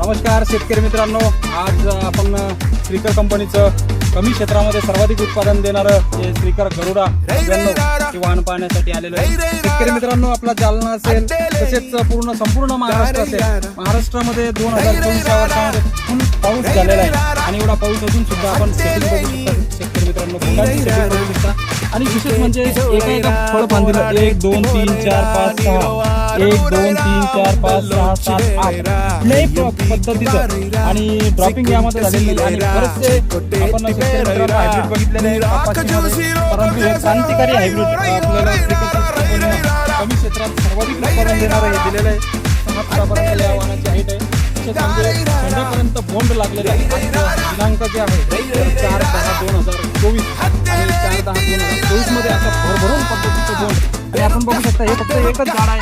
नमस्कार शेतकरी मित्रांनो, आज आपण श्रीकर कंपनीचं कमी क्षेत्रामध्ये सर्वाधिक उत्पादन देणारं हे श्रीकर गरुडा 92 हे वाहन पाहण्यासाठी आलेलो आहे। शेतकरी मित्रांनो, आपला जालना असेल तसेच संपूर्ण महाराष्ट्र असेल, महाराष्ट्रामध्ये 2024 या वर्षामध्ये फुल पाऊस झालेला आहे आणि एवढा पाऊस असून सुद्धा आपण सेटिंग बघू शकता। शेतकरी मित्रांनो, फुलांची सेटिंग बघू शकता आणि विशेष म्हणजे एका फळ बांधलेलं 1 2 3 4 5 6 1 2 3 4 5 6 7 8 लय पद्धतीचं आणि ड्रॉपिंग यामध्ये झालेली आणि बरेचसे आपण हायब्रिड बघितलेले आहे कापाशीमध्ये, परंतु हे क्रांतिकारी हायब्रिड आपल्याला कमी क्षेत्रात सर्वाधिक उत्पादन देणारं हे दिलेलं आहे। 6 फुटापर्यंत या वाहनाची हाईट आहे, म्हणजे झेंड्यापर्यंत बोंड लागलेला आहे। दिनांक जे आहे 4/10/2024 आणि 4/10/2024 मध्ये आता भरभरून पद्धतीचं बोंड आणि आपण बघू शकता हे फक्त एकच झाड आहे।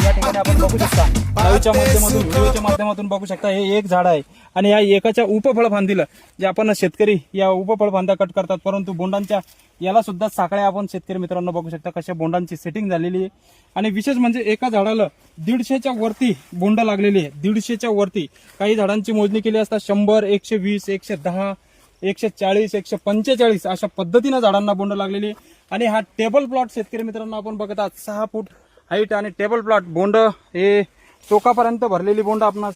या ठिकाणी आपण बघू शकता लाईव्हच्या माध्यमातून व्हिडिओच्या माध्यमातून बघू शकता हे एक झाड आहे आणि या एकाच्या उपफळ फांदीला जे आपण शेतकरी या उपफळ फांद्या कट करतात, परंतु बोंडांच्या याला सुद्धा साखळ्या आपण शेतकरी मित्रांनो बघू शकता कशा बोंडांची सेटिंग झालेली आहे। आणि विशेष म्हणजे एका झाडाला 150च्या वरती बोंड लागलेली आहे, 150च्या वरती। काही झाडांची मोजणी केली असता 100 120 110 140 145 अशा पद्धतीने झाडांना बोंड लागलेली आहे। आणि हा टेबल प्लॉट शेतकरी मित्रांनो आपण बघत आहात 6 फूट हाईट आणि टेबल प्लॉट बोंड हे चोकापर्यंत भरलेली बोंड आपण